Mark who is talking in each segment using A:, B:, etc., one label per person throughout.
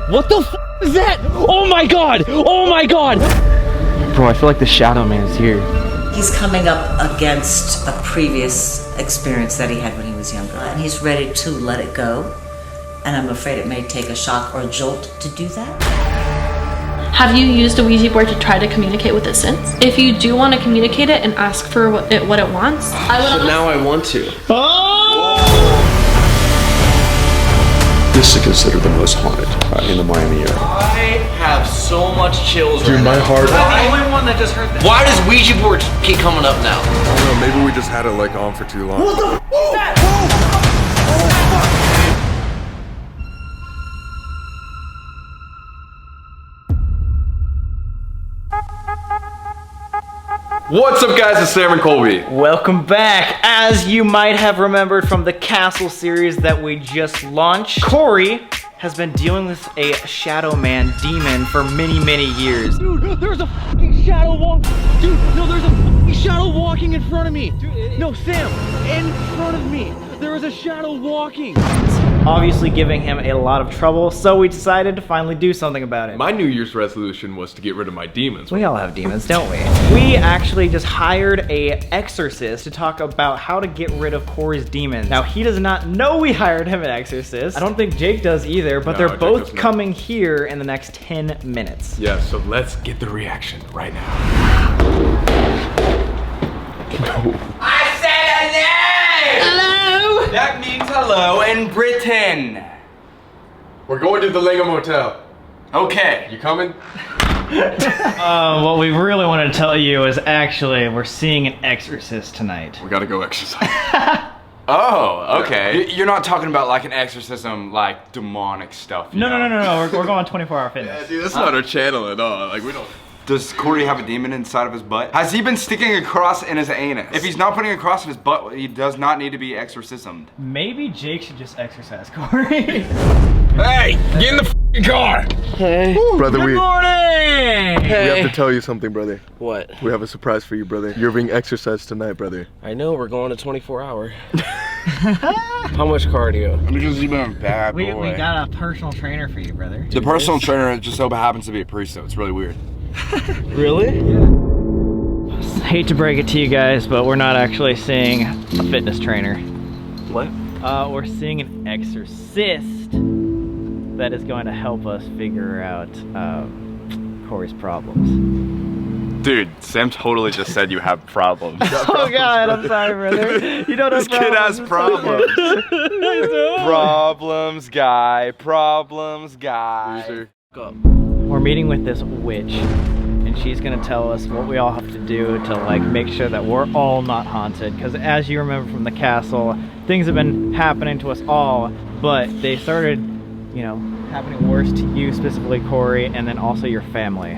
A: What the f is that? Oh my god! Oh my god! Bro, I feel like the Shadow Man's here.
B: He's coming up against a previous experience that he had when he was younger, and he's ready to let it go. And I'm afraid it may take a shock or a jolt to do that.
C: Have you used a Ouija board to try to communicate with it since? If you do want to communicate it and ask for what it wants,
D: But now I want to.
E: This is considered the most haunted in the Miami area.
D: I have so much chills
E: Dude,
D: right
E: my
D: now.
E: heart.
D: I'm the only one that just heard that. Why does Ouija boards keep coming up now?
E: I don't know, maybe we just had it like on for too long.
D: What the f is that?
F: What's up, guys? It's Sam and Colby.
G: Welcome back. As you might have remembered from the Castle series that we just launched, Corey has been dealing with a Shadow Man demon for many years.
A: Dude, there's a fucking shadow walk. Dude, no, there's a fucking shadow walking in front of me. Dude, no, Sam, in front of me. There is a shadow walking.
G: Obviously giving him a lot of trouble, so we decided to finally do something about it.
F: My New Year's resolution was to get rid of my demons.
G: We all have demons, don't we? We actually just hired a exorcist to talk about how to get rid of Corey's demons. Now, he does not know we hired him an exorcist. I don't think Jake does either, but
F: No,
G: they're
F: Jake
G: both
F: doesn't.
G: coming here in the next 10 minutes.
F: Yeah, so let's get the reaction right now.
D: I said a name! Hello! That means hello in Britain.
F: We're going to the Lego Motel.
D: Okay.
F: You coming?
G: What we really want to tell you is actually we're seeing an exorcist tonight.
F: We gotta go exercise.
D: Oh, okay. You're not talking about like an exorcism, like demonic stuff. you
G: No,
D: know?
G: we're going 24-hour fitness.
F: Dude, that's not our channel at all. Like, we don't.
D: Does Corey have a demon inside of his butt? Has he been sticking a cross in his anus? If he's not putting a cross in his butt, he does not need to be exorcismed.
G: Maybe Jake should just exercise Corey.
F: Hey, get in the f***ing car.
A: Hey.
E: Brother,
G: Good morning!
E: we have to tell you something, brother.
A: What?
E: We have a surprise for you, brother. You're being exercised tonight, brother.
A: I know, we're going to 24-hour. How much cardio?
D: Because you've been a bad
G: We got a personal trainer for you, brother.
D: The personal trainer just so happens to be a priest, though. It's really weird.
A: Really?
G: Hate to break it to you guys, but we're not actually seeing a fitness trainer.
A: What?
G: We're seeing an exorcist that is going to help us figure out Corey's problems.
F: Dude, Sam totally just said you have problems.
G: Oh God, I'm sorry, brother. You don't have
F: This kid has problems. Problems guy. Problems guy.
E: Loser.
G: We're meeting with this witch, and she's gonna tell us what we all have to do to like make sure that we're all not haunted. Because as you remember from the castle, things have been happening to us all, but they started, you know, happening worse to you, specifically Corey, and then also your family.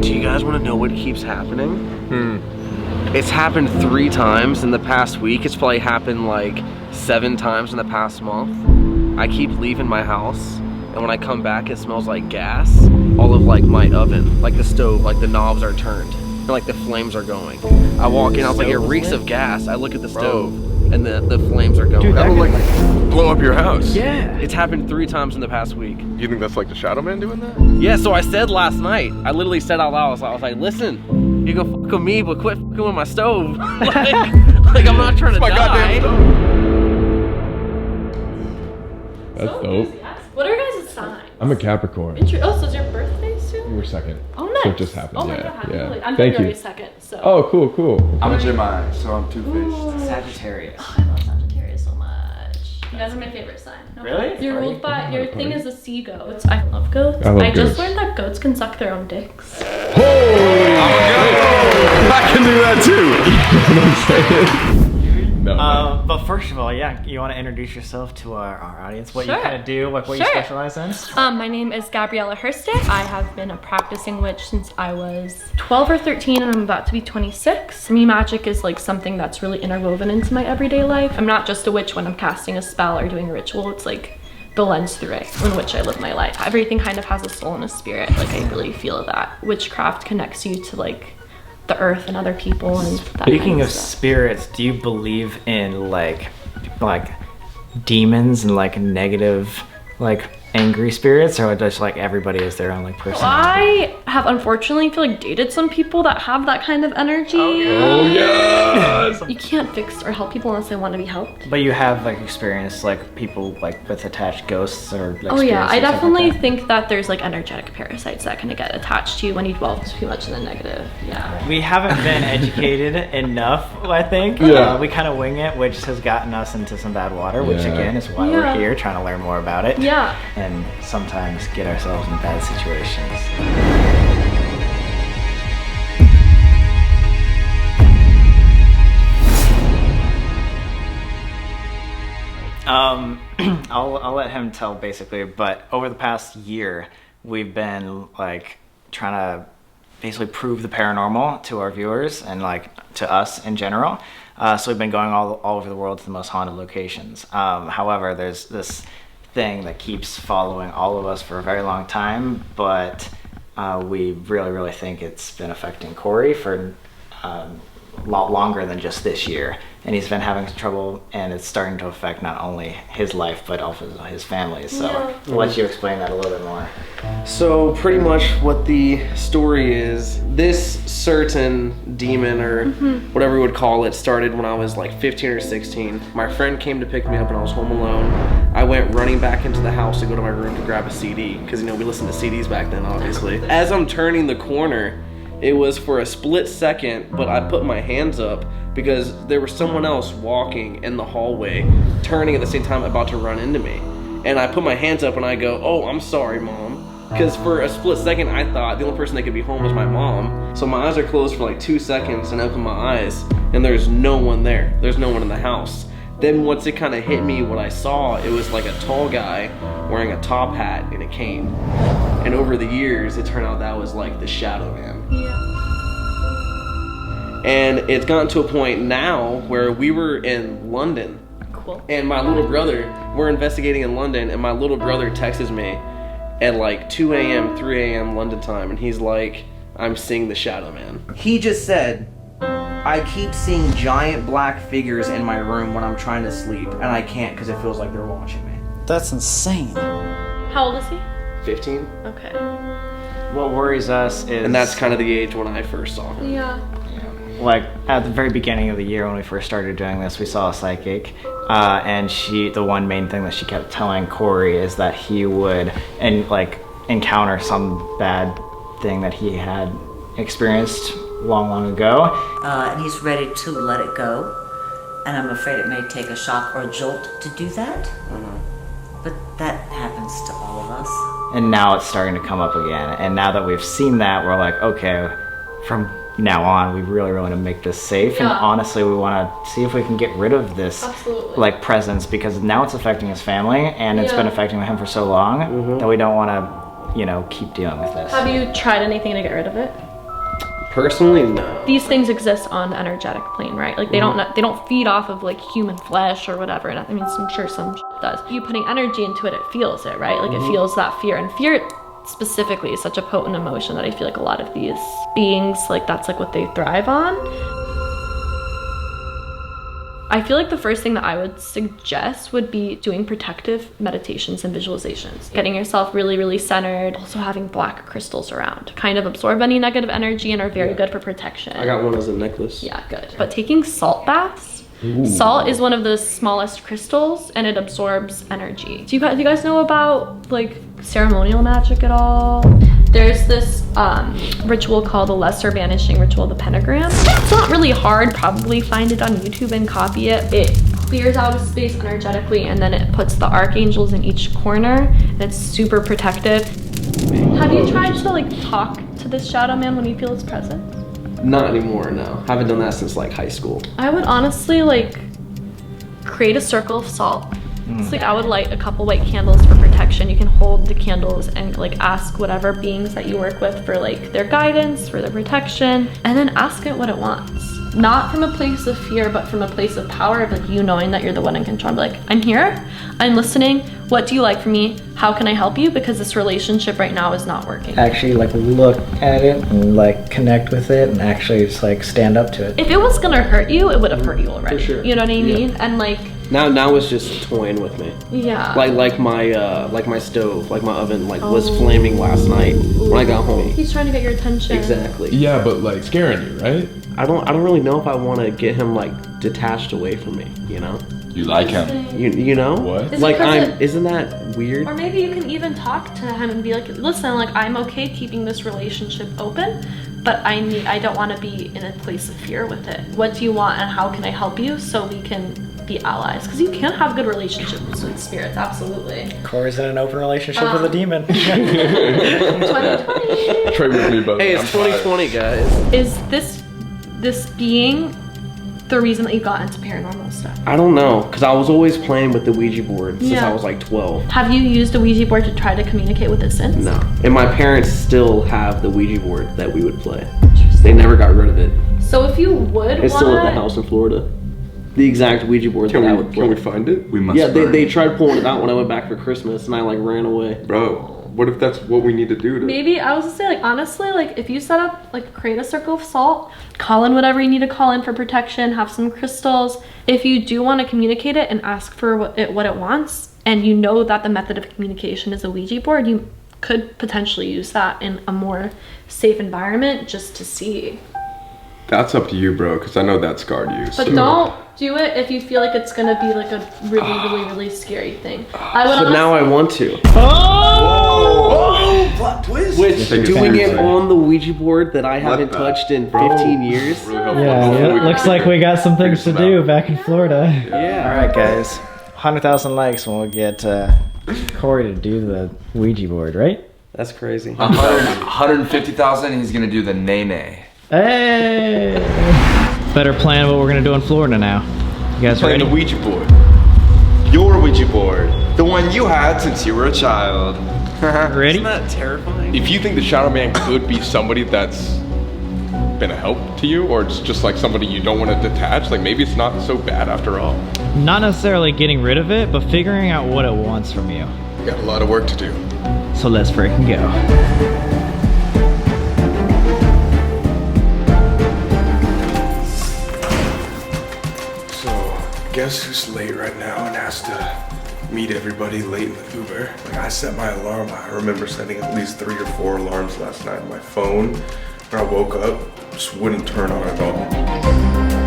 A: Do you guys want to know what keeps happening? It's happened 3 times in the past week. It's probably happened like 7 times in the past month. I keep leaving my house, and when I come back, it smells like gas. All of like my oven, like the stove, like the knobs are turned, and like the flames are going. I walk in, I was like, it reeks of gas. I look at the stove, and the flames are going.
G: Dude,
F: That will like blow up your house.
G: Yeah.
A: It's happened 3 times in the past week.
E: You think that's like the Shadow Man doing that?
A: Yeah, so I said last night, I literally said out loud, I was like, listen, you can fuck with me, but quit fucking with my stove. like I'm not trying to
F: My
A: die.
F: goddamn stove. That's dope.
C: what are your guys' signs?
F: I'm a Capricorn.
C: Oh, so is your birthday soon?
F: You were second.
C: Oh, nice.
F: So it just happened.
C: Oh my
F: yeah.
C: God, happy
F: yeah.
C: birthday. I'm
F: Thank
C: February
F: you.
C: 2nd, so.
F: Oh, cool.
D: I'm a Gemini, so I'm two-faced.
G: Sagittarius.
C: I love Sagittarius so much. You guys are my favorite sign. Okay?
G: Really?
C: You're ruled by, your thing is a sea goat. I love goats.
F: I love
C: I just
F: goats.
C: learned that goats can suck their own dicks.
F: I can do that too. You know what I'm saying? No, man.
G: But first of all, yeah, you want to introduce yourself to our audience, what you
C: Sure.
G: kind of do, like what you
C: Sure.
G: specialize in?
C: My name is Gabriella Herstick. I have been a practicing witch since I was 12 or 13, and I'm about to be 26. For me, magic is like something that's really interwoven into my everyday life. I'm not just a witch when I'm casting a spell or doing a ritual. It's like the lens through it in which I live my life. Everything kind of has a soul and a spirit. Like I really feel that witchcraft connects you to like the earth and other people. And that
G: Speaking
C: kind
G: of
C: stuff.
G: spirits, do you believe in like demons and like negative like angry spirits, or just like everybody is their own like person?
C: I have unfortunately feel like dated some people that have that kind of energy.
F: Oh yes.
C: You can't fix or help people unless they want to be helped.
G: But you have like experienced like people like with attached ghosts or like
C: Oh yeah,
G: spirits
C: I
G: or stuff
C: definitely
G: like that?
C: think that there's like energetic parasites that can get attached to you when you dwell too much in the negative. Yeah.
G: We haven't been educated enough, I think.
F: Yeah.
G: We kind of wing it, which has gotten us into some bad water, which
F: Yeah.
G: again is why
C: Yeah.
G: we're here, trying to learn more about it.
C: Yeah.
G: And sometimes get ourselves in bad situations. I'll let him tell basically, but over the past year, we've been like trying to basically prove the paranormal to our viewers and like to us in general. So we've been going all over the world to the most haunted locations. However, there's this thing that keeps following all of us for a very long time, but we really think it's been affecting Corey for a lot longer than just this year. And he's been having trouble, and it's starting to affect not only his life, but also his family. So I'll let you explain that a little bit more.
A: So pretty much what the story is, this certain demon or whatever we would call it started when I was like 15 or 16. My friend came to pick me up and I was home alone. I went running back into the house to go to my room to grab a CD, because you know we listened to CDs back then obviously. As I'm turning the corner, it was for a split second, but I put my hands up because there was someone else walking in the hallway, turning at the same time about to run into me. And I put my hands up and I go, "Oh, I'm sorry, Mom." Because for a split second, I thought the only person that could be home was my mom. So my eyes are closed for like 2 seconds and I open my eyes and there's no one there. There's no one in the house. Then once it kind of hit me what I saw, it was like a tall guy wearing a top hat and a cane. And over the years, it turned out that was like the Shadow Man. And it's gotten to a point now where we were in London.
C: Cool.
A: And my little brother, we're investigating in London, and my little brother texts me at like 2 a.m., 3 a.m. London time, and he's like, "I'm seeing the Shadow Man." He just said, "I keep seeing giant black figures in my room when I'm trying to sleep, and I can't because it feels like they're watching me."
H: That's insane.
C: How old is he?
A: 15?
C: Okay.
G: What worries us is...
A: And that's kind of the age when I first saw him.
C: Yeah.
G: Like at the very beginning of the year when we first started doing this, we saw a psychic, and the one main thing that she kept telling Corey is that he would encounter some bad thing that he had experienced long ago.
B: And he's ready to let it go. And I'm afraid it may take a shock or a jolt to do that. But that happens to all of us.
G: And now it's starting to come up again. And now that we've seen that, we're like, okay, from now on, we really want to make this safe. And
C: Yeah.
G: honestly, we want to see if we can get rid of this
C: Absolutely.
G: like presence, because now it's affecting his family and it's been
C: Yeah.
G: affecting him for so long that we don't want to, keep dealing with this.
C: Have you tried anything to get rid of it?
A: Personally, no.
C: These things exist on the energetic plane, right? Like they don't feed off of like human flesh or whatever. And I mean, I'm sure some does. You putting energy into it, it feels it, right? Like it feels that fear, and fear specifically is such a potent emotion that I feel like a lot of these beings, like that's like what they thrive on. I feel like the first thing that I would suggest would be doing protective meditations and visualizations. Getting yourself really centered. Also having black crystals around. Kind of absorb any negative energy and are very good for protection.
A: I got one as a necklace.
C: Yeah, good. But taking salt baths. Salt is one of the smallest crystals and it absorbs energy. Do you guys know about like ceremonial magic at all? There's this ritual called the Lesser Vanishing Ritual, the Pentagram. It's not really hard, probably find it on YouTube and copy it. It clears out a space energetically and then it puts the archangels in each corner and it's super protective. Have you tried to like talk to this Shadow Man when you feel his presence?
A: Not anymore, no. Haven't done that since like high school.
C: I would honestly like create a circle of salt. It's like I would light a couple white candles for protection. You can hold the candles and like ask whatever beings that you work with for like their guidance, for their protection, and then ask it what it wants. Not from a place of fear, but from a place of power of like you knowing that you're the one in control. Be like, I'm here, I'm listening. What do you like from me? How can I help you? Because this relationship right now is not working.
G: Actually like look at it and like connect with it and actually just like stand up to it.
C: If it was gonna hurt you, it would have hurt you already.
A: For sure.
C: You know what I mean? And like
A: Now it's just toying with me.
C: Yeah.
A: Like my stove, like my oven, was flaming last night when I got home.
C: He's trying to get your attention.
A: Exactly.
F: Yeah, but like scaring you, right?
A: I don't really know if I want to get him like detached away from me. You know.
D: You like him?
A: You know.
F: What?
C: Is it
A: Like
C: 'cause
A: isn't that weird?
C: Or maybe you can even talk to him and be like, listen, like I'm okay keeping this relationship open, but I don't want to be in a place of fear with it. What do you want and how can I help you so we can be allies? Because you can have good relationships with spirits, absolutely.
G: Corey's in an open relationship with a demon.
C: 2020.
F: Trade with me, buddy.
A: Hey, it's
F: I'm tired.
A: 2020, guys.
C: Is this being the reason that you got into paranormal stuff?
A: I don't know, because I was always playing with the Ouija board since
C: Yeah.
A: I was like 12.
C: Have you used a Ouija board to try to communicate with it since?
A: No. And my parents still have the Ouija board that we would play. They never got rid of it.
C: So if you would
A: It's still at the
C: want
A: house in Florida. The exact Ouija board that I would play.
E: Can we find it?
D: We must
A: Yeah,
D: burn
A: they
D: it.
A: tried pulling it out when I went back for Christmas and I like ran away.
E: Bro, what if that's what we need to do to...
C: maybe I was gonna say, like, honestly, like if you set up, like create a circle of salt, call in whatever you need to call in for protection, have some crystals. If you do want to communicate it and ask for what it wants, and you know that the method of communication is a Ouija board, you could potentially use that in a more safe environment just to see.
E: That's up to you, bro, because I know that scarred you.
C: But don't do it if you feel like it's gonna be like a really scary thing. I would
A: But now I want to.
D: Plot twist.
A: Which,
E: Take it
A: doing it
E: seriously.
A: on the Ouija board that I haven't
E: that.
A: touched in 15 years.
E: Really helpful.
G: Yeah,
E: Hopefully
G: it looks like we got some things to
E: Figure
G: do
E: this
G: back in Florida.
A: Yeah.
G: All right, guys. 100,000 likes and we'll get Corey to do the Ouija board, right?
A: That's crazy.
D: 150,000. He's gonna do the nay.
G: Hey! Better plan what we're gonna do in Florida now. You guys
D: Playing
G: ready?
D: the Ouija board. Your Ouija board. The one you had since you were a child.
G: Ready?
A: Isn't that terrifying?
F: If you think the Shadow Man could be somebody that's been a help to you, or it's just like somebody you don't want to detach, like maybe it's not so bad after all.
G: Not necessarily getting rid of it, but figuring out what it wants from you.
E: We got a lot of work to do.
G: So let's freaking go.
E: So, guess who's late right now and has to meet everybody late in the Uber? Like, I set my alarm. I remember setting at least 3 or 4 alarms last night on my phone. When I woke up, just wouldn't turn on at all.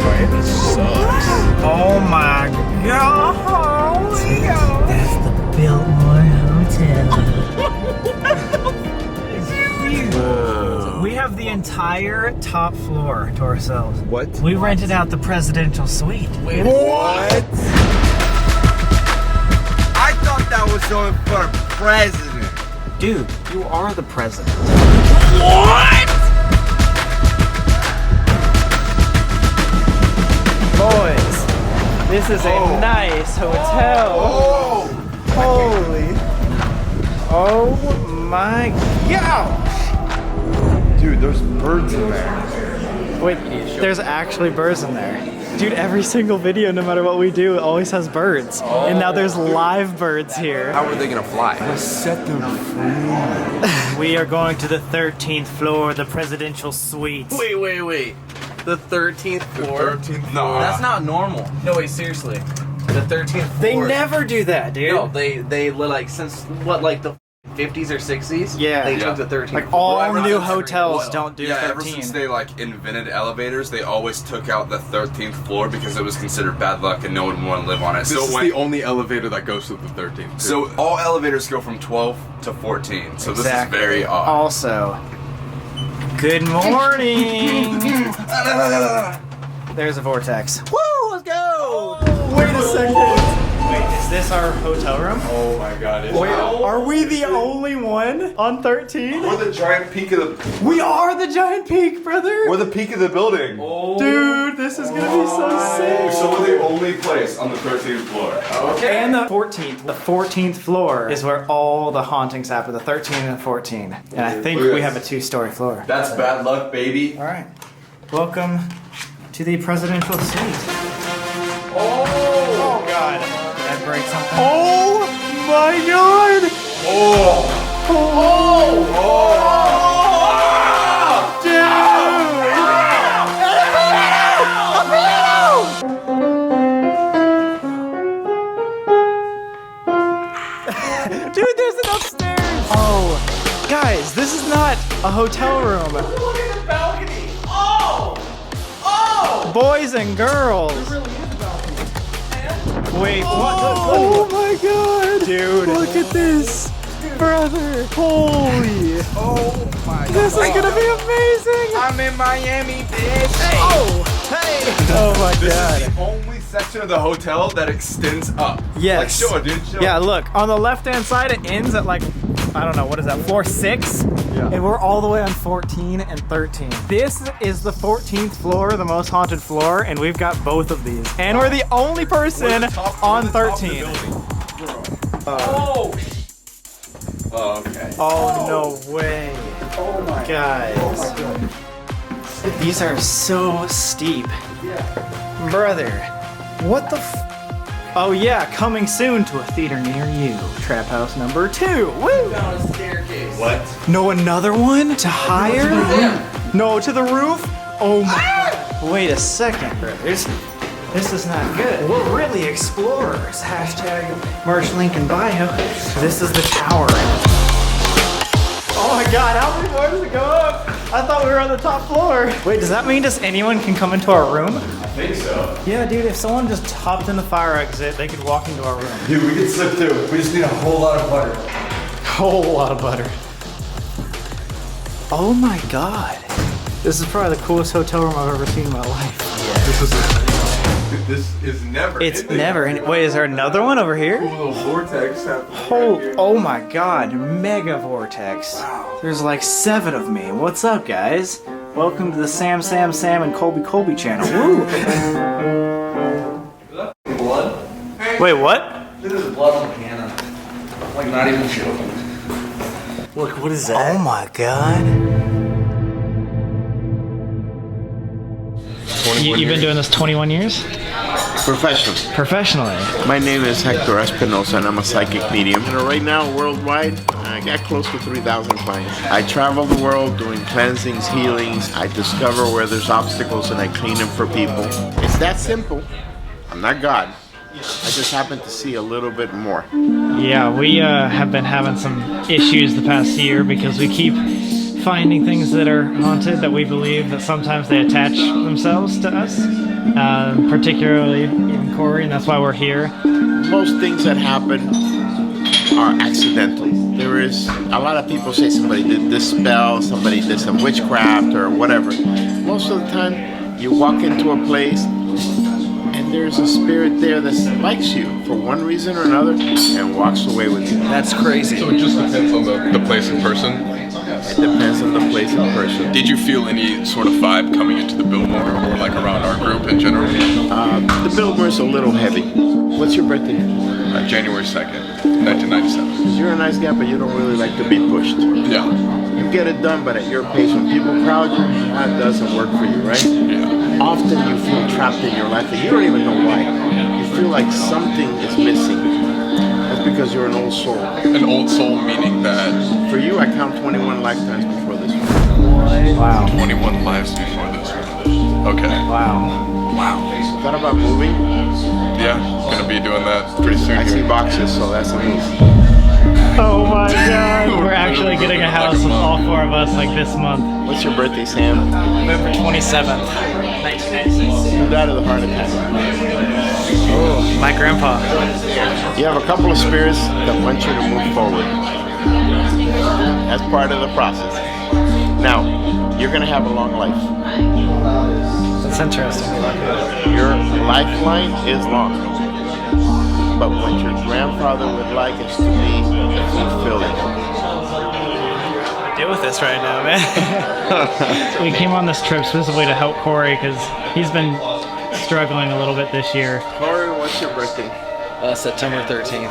E: Miami sucks.
G: Oh my god!
B: That's the Biltmore Hotel.
G: We have the entire top floor to ourselves.
E: What?
G: We rented out the presidential suite.
E: What?
H: I thought that was only for the president.
G: Dude, you are the president. Boys, this is a nice hotel. Holy. Oh my gosh.
E: Dude, there's birds in there.
G: Wait, there's actually birds in there. Dude, every single video, no matter what we do, always has birds. And now there's live birds here.
D: How are they gonna fly?
E: Set them free.
G: We are going to the 13th floor, the presidential suite.
A: Wait. The 13th floor?
E: 13th
D: No,
A: That's not normal. No, wait, seriously. The 13th floor.
G: They never do that, dude.
A: No, they like since what, like the 50s or 60s?
G: Yeah.
A: They
G: Yeah.
A: took the 13th
G: Like
A: floor.
G: all
D: ever
G: new
D: since-
G: hotels don't do
D: Yeah,
G: 13.
D: ever since they like invented elevators, they always took out the 13th floor because it was considered bad luck and no one would want to live on it.
E: This is the only elevator that goes to the 13th.
D: So all elevators go from 12 to 14. So
G: Exactly.
D: this is very odd.
G: Also, good morning. There's a vortex. Woo, let's go. Wait a second. Wait, is this our hotel room?
E: Oh my god. It's
G: Wait, are we the only one on 13?
E: We're the giant peak of the.
G: We are the giant peak, brother.
E: We're the peak of the building.
G: Dude, this is gonna be so sick.
E: So we're the only place on the 13th floor.
G: And the 14th. The 14th floor is where all the hauntings happen, the 13 and the 14. And I think
E: Look at
G: we
E: this.
G: have a 2-story floor.
D: That's bad luck, baby.
G: All right. Welcome to the presidential suite. Oh God. Did I break something? Oh my God. Oh. Dude, there's an upstairs! Oh, guys, this is not a hotel room. Look at the balcony! Oh! Oh! Boys and girls. There really is a balcony. Wait, what? Oh my god! Dude, look at this! Brother, holy!
D: Oh my god.
G: This is gonna be amazing!
D: I'm in Miami, bitch.
G: Hey! Oh! Hey! Oh my
D: This
G: god.
D: is the only section of the hotel that extends up.
G: Yes.
D: Like, show it, dude. Show
G: Yeah,
D: it.
G: look, on the left-hand side, it ends at like, I don't know, what is that, floor 6?
D: Yeah.
G: And we're all the way on 14 and 13. This is the 14th floor, the most haunted floor, and we've got both of these. And we're the only person on 13.
D: Oh! Oh, okay.
G: Oh, no way.
D: Oh my
G: Guys. These are so steep. Brother, what the Oh yeah, coming soon to a theater near you. Trap House number 2. Woo!
A: Down a staircase.
D: What?
G: No, another one to hire? No, to the roof? Oh my. Wait a second, brothers. This is not good. We're really explorers. Hashtag merch link in bio. This is the tower. Oh my god, how many more does it go up? I thought we were on the top floor. Wait, does that mean just anyone can come into our room?
D: I think so.
G: Yeah, dude, if someone just hopped in the fire exit, they could walk into our room.
D: Dude, we can slip through. We just need a whole lot of butter.
G: Whole lot of butter. Oh my god. This is probably the coolest hotel room I've ever seen in my life.
D: This is never.
G: It's never. Wait, is there another one over here?
D: Cool little vortex happening.
G: Oh my god, mega vortex.
D: Wow.
G: There's like 7 of me. What's up, guys? Welcome to the Sam and Colby channel. Woo!
A: Blood?
G: Wait, what?
A: This is blood on the piano. Like, not even joking.
G: Look, what is that? Oh my god. You've been doing this 21 years?
I: Professional.
G: Professionally?
I: My name is Hector Espinosa and I'm a psychic medium. And right now, worldwide, I got close to 3,000 clients. I travel the world doing cleansings, healings. I discover where there's obstacles and I clean them for people. It's that simple. I'm not God. I just happen to see a little bit more.
G: Yeah, we have been having some issues the past year because we keep finding things that are haunted that we believe that sometimes they attach themselves to us, particularly in Corey, and that's why we're here.
I: Most things that happen are accidental. There is a lot of people say somebody did this spell, somebody did some witchcraft or whatever. Most of the time, you walk into a place and there's a spirit there that likes you for one reason or another and walks away with you.
A: That's crazy.
F: So it just depends on the place and person?
I: It depends on the place and person.
F: Did you feel any sort of vibe coming into the Biltmore or like around our group in general?
I: The Biltmore's a little heavy. What's your birthday?
F: January 2nd, 1997.
I: You're a nice guy, but you don't really like to be pushed.
F: Yeah.
I: You get it done, but at your pace. When people crowd you, that doesn't work for you, right?
F: Yeah.
I: Often you feel trapped in your life and you don't even know why. You feel like something is missing. That's because you're an old soul.
F: An old soul meaning that
I: For you, I count 21 lifetimes before this one.
G: Wow.
F: 21 lives before this. Okay.
G: Wow.
I: Thought about moving?
F: Yeah, gonna be doing that pretty soon.
I: I see
F: here.
I: boxes, so that's a move.
G: Oh my god. We're actually getting a house with all 4 of us like this month.
I: What's your birthday, Sam?
G: November 27th, 1996.
I: Who died of the heart attack?
G: Oh, my grandpa.
I: You have a couple of spirits that want you to move forward. That's part of the process. Now, you're gonna have a long life.
G: That's interesting.
I: Your lifeline is long. But what your grandfather would like is to be fulfilling.
G: Deal with this right now, man. We came on this trip specifically to help Corey because he's been struggling a little bit this year.
I: Corey, what's your birthday?
A: September 13th.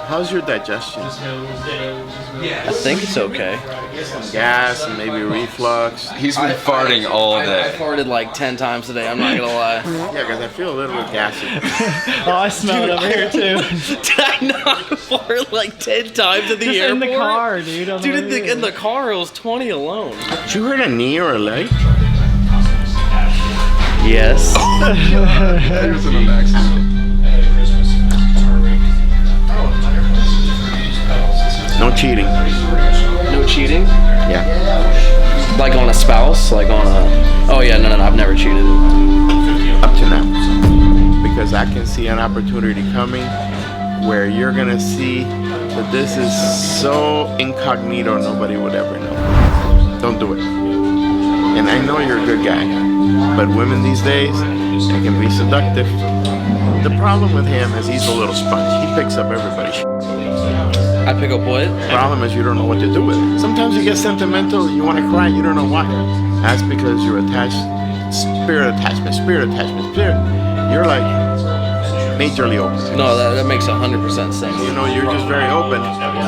I: How's your digestion?
A: I think it's okay.
I: Some gas and maybe reflux.
F: He's been farting all
A: I
F: day.
A: farted like 10 times today, I'm not gonna lie.
I: Yeah, because I feel a little gassy.
G: Oh, I smell it over here too.
A: Did I not fart like 10 times at the
G: Just
A: airport?
G: in the car, dude. on the
A: Dude,
G: way
A: in the car it was 20 alone.
I: Did you hurt a knee or a leg?
A: Yes.
F: Here's an next.
I: No cheating.
A: No cheating?
I: Yeah.
A: Like on a spouse? Like on a... Oh yeah, no, I've never cheated.
I: Up to now. Because I can see an opportunity coming where you're gonna see that this is so incognito nobody would ever know. Don't do it. And I know you're a good guy, but women these days, they can be seductive. The problem with him is he's a little sponge. He picks up everybody's shit.
A: I pick up what?
I: The problem is you don't know what to do with it. Sometimes you get sentimental, you want to cry, you don't know why. That's because you're attached, spirit attachment. You're like majorly open.
A: No, that makes 100% sense.
I: You know, you're just very open.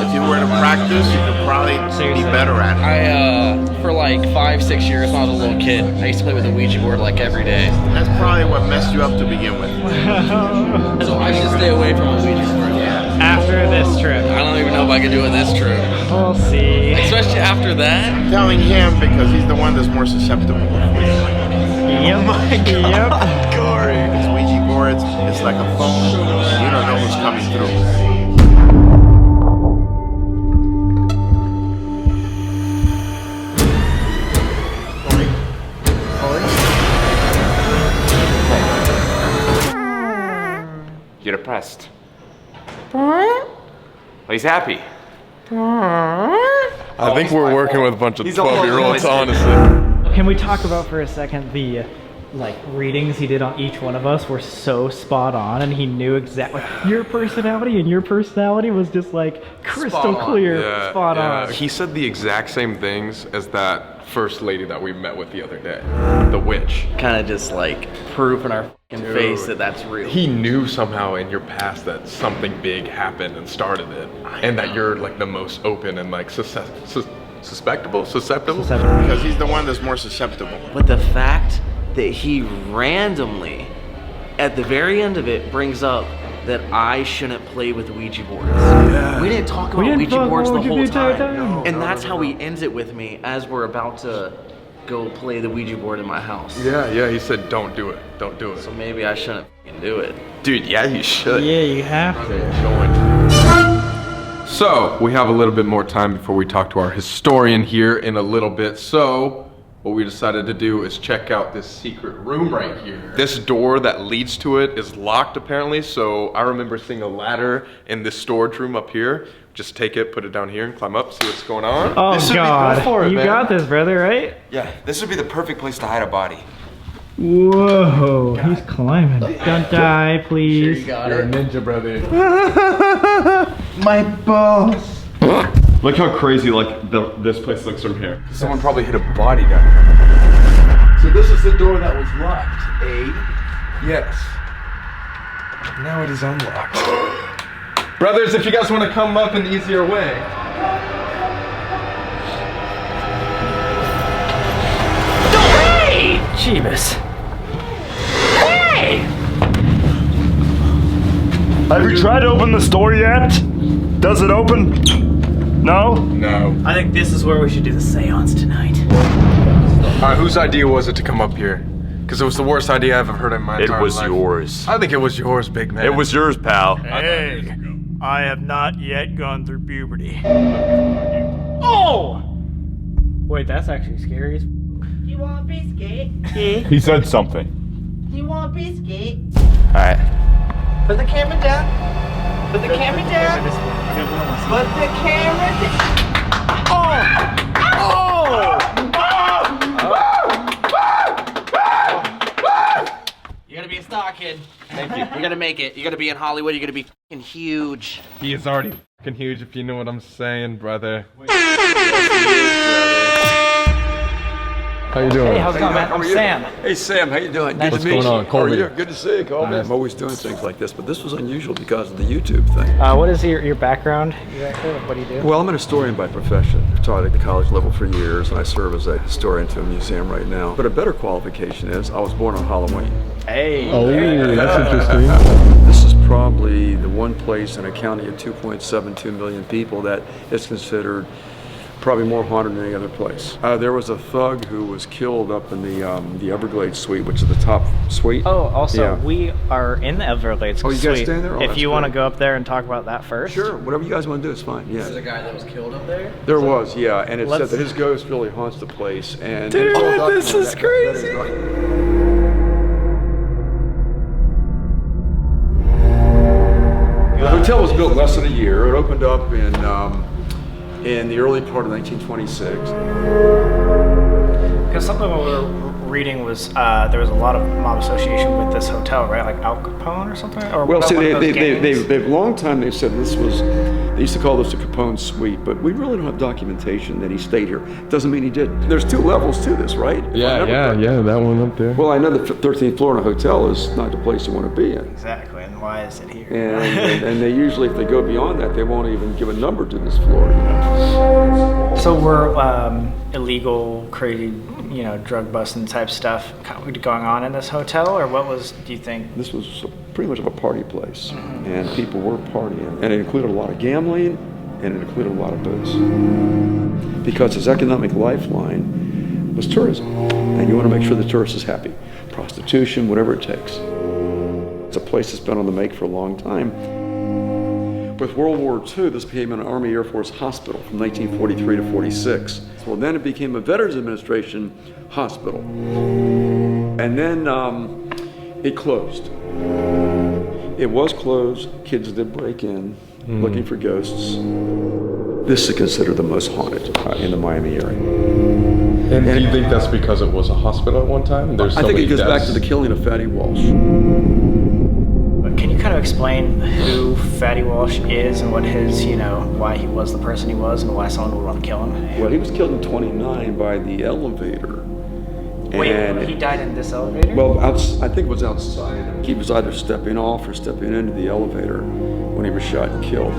I: If you were to practice, you could probably be better at it.
A: For like 5-6 years when I was a little kid, I used to play with a Ouija board like every day.
I: That's probably what messed you up to begin with.
A: So I should stay away from a Ouija board.
G: After this trip.
A: I don't even know if I can do it this trip.
G: We'll see.
A: Especially after that.
I: I'm telling him because he's the one that's more susceptible.
G: Yep. Yep.
I: Corey. It's Ouija boards, it's like a phone. You don't know who's coming through.
D: You're depressed. Well, he's happy.
F: I think we're working with a bunch of
D: He's all
F: 12-year-olds,
D: over
F: honestly.
G: Can we talk about for a second the like readings he did on each one of us were so spot on, and he knew exactly your personality, and your personality was just like crystal clear, spot on.
F: He said the exact same things as that first lady that we met with the other day, the witch.
A: Kind of just like proof in our fucking face that that's real.
F: He knew somehow in your past that something big happened and started it, and that you're like the most open and like susceptible.
I: Because he's the one that's more susceptible.
A: But the fact that he randomly, at the very end of it, brings up that I shouldn't play with Ouija boards. Yeah. We didn't talk about Ouija boards the whole time. And that's how he ends it with me as we're about to go play the Ouija board in my house.
F: Yeah, he said don't do it, don't do it.
A: So maybe I shouldn't fucking do it.
F: Dude, yeah, you should.
G: Yeah, you have to.
F: So, we have a little bit more time before we talk to our historian here in a little bit. So, what we decided to do is check out this secret room right here. This door that leads to it is locked apparently, so I remember seeing a ladder in this storage room up here. Just take it, put it down here, and climb up, see what's going on.
G: Oh
D: This would be
G: God,
D: good for it,
G: you
D: man.
G: got this, brother, right?
D: Yeah, this would be the perfect place to hide a body.
G: Whoa, he's climbing. Don't die, please.
F: You're a ninja, brother.
E: My balls. Look how crazy like this place looks from here.
D: Someone probably hit a body down.
E: So this is the door that was locked, eh?
F: Yes. Now it is unlocked. Brothers, if you guys want to come up an easier way.
G: Jeebus.
E: Have you tried to open this door yet? Does it open? No?
F: No.
G: I think this is where we should do the seance tonight.
F: Alright, whose idea was it to come up here? Because it was the worst idea I've ever heard in my entire life.
E: It was yours.
F: I think it was yours, big man.
E: It was yours, pal.
G: Hey, I have not yet gone through puberty. Oh! Wait, that's actually scary.
J: You want a biscuit?
E: He said something.
J: You want a biscuit?
E: Alright.
J: Put the camera down. Put the camera down. Put the camera down.
A: You're gonna be a star, kid. Thank you. You're gonna make it. You're gonna be in Hollywood. You're gonna be fucking huge.
F: He is already fucking huge, if you know what I'm saying, brother. How you doing?
G: Hey, how's it going, man?
K: How
G: I'm
K: are you?
G: Sam.
K: Hey, Sam, how you doing?
G: Nice
K: Good
G: to
K: to meet
F: What's going
K: you.
F: on, Colby?
K: How are you? Good to see you, Colby.
F: Nice.
K: I'm always doing things like this, but this was unusual because of the YouTube thing.
G: What is your background exactly? What do you do?
K: Well, I'm an historian by profession. I taught at the college level for years, and I serve as a historian to a museum right now. But a better qualification is I was born on Halloween.
G: Hey.
F: Oh, that's interesting.
K: This is probably the one place in a county of 2.72 million people that is considered probably more haunted than any other place. There was a thug who was killed up in the Everglades suite, which is the top suite.
G: Oh, also,
K: Yeah.
G: we are in the Everglades
K: Oh, you guys
G: suite.
K: staying there? Oh,
G: if
K: that's
G: you want to
K: great.
G: go up there and talk about that first.
K: Sure, whatever you guys want to do is fine. Yeah.
A: There's a guy that was killed up there?
K: There was, yeah, and it said
G: Let's-
K: that his ghost really haunts the place. And
G: Dude,
K: it's all
G: this
K: documented.
G: is
K: That
G: crazy.
K: The hotel was built less than a year. It opened up in the early part of 1926.
G: Because something we were reading was there was a lot of mob association with this hotel, right? Like Al Capone or something? Or
K: Well, see,
G: one of those gangs?
K: they've long time they've said this was, they used to call this the Capone Suite, but we really don't have documentation that he stayed here. Doesn't mean he did. There's 2 levels to this, right? If I
F: Yeah,
K: remember
F: yeah,
K: correctly.
F: yeah, that one up there.
K: Well, I know the 13th floor in a hotel is not the place you want to be in.
G: Exactly, and why is it here?
K: And they usually, if they go beyond that, they won't even give a number to this floor, you know?
G: So we're illegal, crazy, drug busting type stuff going on in this hotel, or what was? Do you think?
K: This was pretty much of a party place, and people were partying, and it included a lot of gambling, and it included a lot of booze, because his economic lifeline was tourism, and you want to make sure the tourist is happy. Prostitution, whatever it takes. It's a place that's been on the make for a long time. With World War II, this became an Army Air Force hospital from 1943 to 46. Well, then it became a Veterans Administration hospital. And then it closed. It was closed. Kids did break in, looking for ghosts. This is considered the most haunted in the Miami area.
F: And do you think that's because it was a hospital at one time? And there's
K: I
F: so
K: think it
F: many
K: goes back
F: deaths?
K: to the killing of Fatty Walsh.
G: Can you kind of explain who Fatty Walsh is and what his, why he was the person he was and why someone would want to kill him?
K: Well, he was killed in 29 by the elevator.
G: Wait, he died in this elevator?
K: Well, I think it was outside. He was either stepping off or stepping into the elevator when he was shot and killed.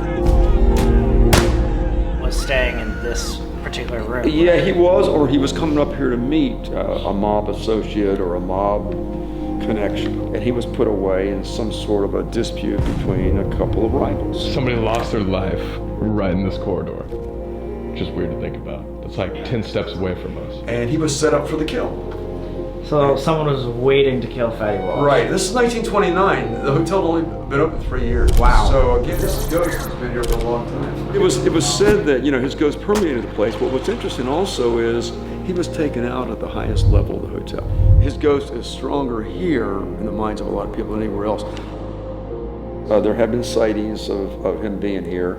G: Was staying in this particular room.
K: Yeah, he was, or he was coming up here to meet a mob associate or a mob connection. And he was put away in some sort of a dispute between a couple of rivals.
F: Somebody lost their life right in this corridor. Just weird to think about. It's like 10 steps away from us.
K: And he was set up for the kill.
G: So someone was waiting to kill Fatty Walsh.
K: Right, this is 1929. The hotel had only been open 3 years. Wow. So again, this ghost has been here for a long time. It was said that, his ghost permeated the place, but what's interesting also is he was taken out at the highest level of the hotel. His ghost is stronger here in the minds of a lot of people than anywhere else. There have been sightings of him being here,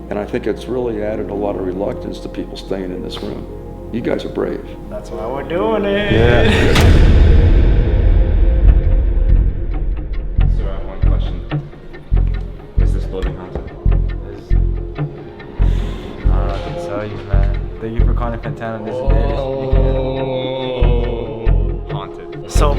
K: and I think it's really added a lot of reluctance to people staying in this room. You guys are brave.
G: That's why we're doing it.
K: Yeah.
L: So I have one question. Is this building haunted? I can tell you, man. Thank you for calling Fantana. This is haunted.
G: So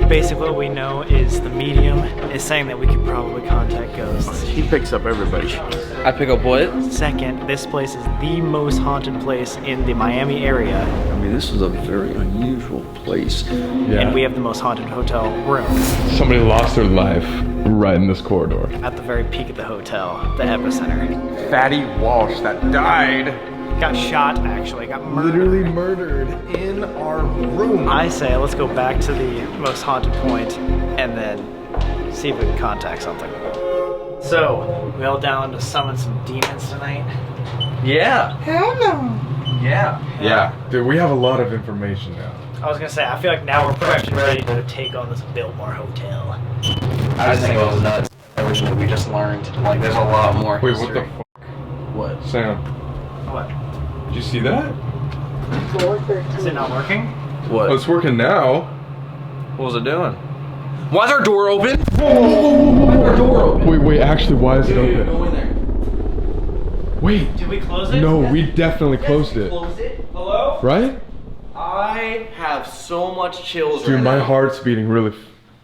G: basically what we know is the medium is saying that we could probably contact ghosts.
I: He picks up everybody.
A: I pick up what?
G: Second, this place is the most haunted place in the Miami area.
K: I mean, this is a very unusual place.
F: Yeah.
G: And we have the most haunted hotel room.
F: Somebody lost their life right in this corridor.
G: At the very peak of the hotel, the epicenter.
D: Fatty Walsh that died.
G: Got shot, actually, got murdered.
F: Literally murdered in our room.
G: I say let's go back to the most haunted point and then see if we can contact something. So, we all down to summon some demons tonight?
A: Yeah.
J: Hello.
A: Yeah.
F: Yeah. Dude, we have a lot of information now.
G: I was gonna say, I feel like now we're pretty much ready to take on this Biltmore Hotel.
A: I just think it was nuts. Everything that we just learned. Like, there's a lot more
F: Wait,
A: history.
F: what the fuck?
A: What?
F: Sam,
G: What?
F: did you see that?
G: Is it not working?
A: What?
F: Oh, it's working now.
A: What was it doing? Why's our door open?
F: Why is our door open? Wait, actually, why is it
A: Go
F: open?
A: in there.
F: Wait.
G: Did we close it?
F: No, we definitely closed it.
J: Close it. Hello?
F: Right?
A: I have so much chills
F: Dude,
A: right
F: my
A: now.
F: heart's beating really.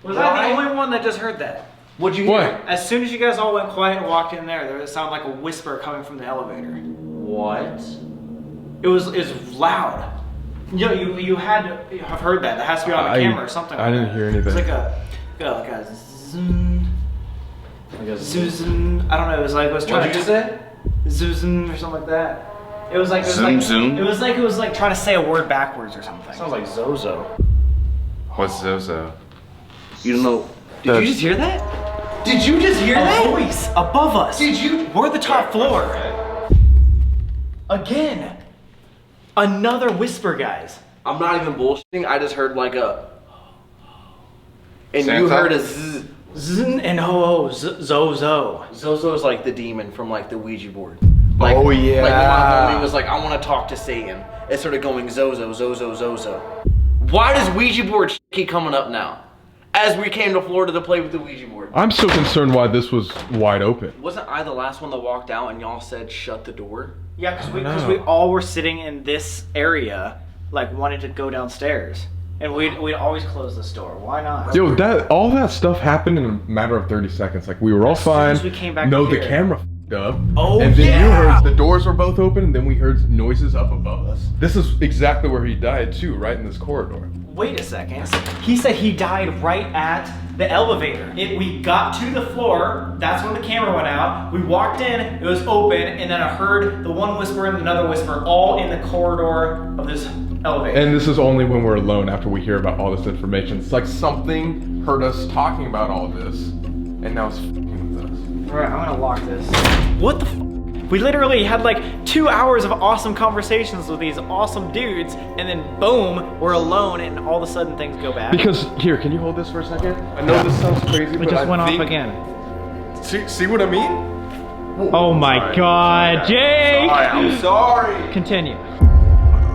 G: Was I the only one that just heard that?
A: What'd you
F: What?
A: hear?
G: As soon as you guys all went quiet and walked in there sounded like a whisper coming from the elevator.
A: What?
G: It was loud. You had to have heard that. That has to be on the camera or something.
F: I didn't hear anything.
G: It's like a zoom, like a zoom. I don't know. It was like it was trying
A: What'd you say?
G: zoom or something like that. It was like
D: Zoom?
G: It was like trying to say a word backwards or something.
A: Sounds like Zozo.
D: What's Zozo?
A: You don't know. Did you just hear that?
G: Did you just hear that? A voice above us. Did you? We're the top floor. Again. Another whisper, guys.
A: I'm not even bullshitting. I just heard like a. And
D: Santa?
A: you heard a zzz.
G: Zn and ho zozo.
A: Zozo is like the demon from like the Ouija board. Like,
F: Oh, yeah.
A: Like when my homie was like, I want to talk to Satan. It started going Zozo, Zozo, Zozo. Why does Ouija board keep coming up now? As we came to Florida to play with the Ouija board.
F: I'm so concerned why this was wide open.
A: Wasn't I the last one that walked out and y'all said shut the door?
G: Yeah, because we all were sitting in this area, like wanting to go downstairs, and we'd always close this door. Why not?
F: Yo, all that stuff happened in a matter of 30 seconds. Like we were all fine.
G: as we came back
F: No,
G: here.
F: the camera f***ed up.
G: Oh,
F: and then
G: yeah.
F: you heard the doors were both open, and then we heard noises up above us. This is exactly where he died too, right in this corridor.
G: Wait a second. He said he died right at the elevator. We got to the floor. That's when the camera went out. We walked in. It was open, and then I heard the one whisper and another whisper, all in the corridor of this elevator.
F: And this is only when we're alone after we hear about all this information. It's like something heard us talking about all of this, and now it's f***ing with us.
G: Alright, I'm gonna lock this. What the f? We literally had like 2 hours of awesome conversations with these awesome dudes, and then boom, we're alone, and all of a sudden things go bad.
F: Because, here, can you hold this for a second? I know this sounds crazy, but
G: It just
F: I
G: went
F: think,
G: off again.
F: See what I mean?
G: Oh my god, Jake!
D: I'm sorry.
G: Continue.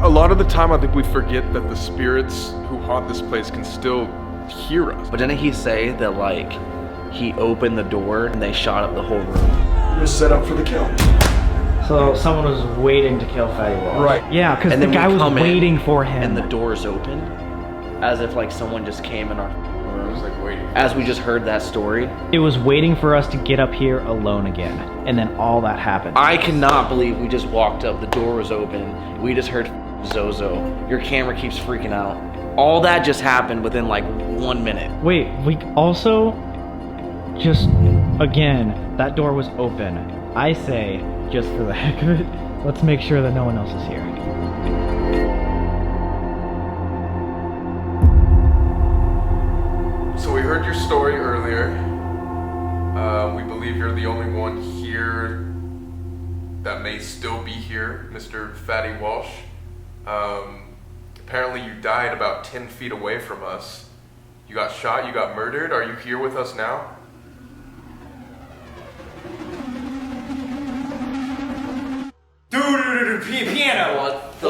F: A lot of the time, I think we forget that the spirits who haunt this place can still hear us.
A: But didn't he say that like he opened the door and they shot up the whole room?
K: It was set up for the kill.
G: So someone was waiting to kill Fatty Walsh.
F: Right.
G: Yeah, because
A: And
G: the
A: then
G: guy
A: we
G: was
A: come in,
G: waiting for him.
A: And the doors opened, as if like someone just came in our room.
F: It was like waiting.
A: As we just heard that story.
G: It was waiting for us to get up here alone again, and then all that happened.
A: I cannot believe we just walked up, the door was open, we just heard Zozo. Your camera keeps freaking out. All that just happened within like 1 minute.
G: Wait, we also just again that door was open. I say, just for the heck of it, let's make sure that no one else is here.
F: So we heard your story earlier. We believe you're the only one here that may still be here, Mr. Fatty Walsh. Apparently you died about 10 feet away from us. You got shot, you got murdered. Are you here with us now?
G: Piano.
A: What the?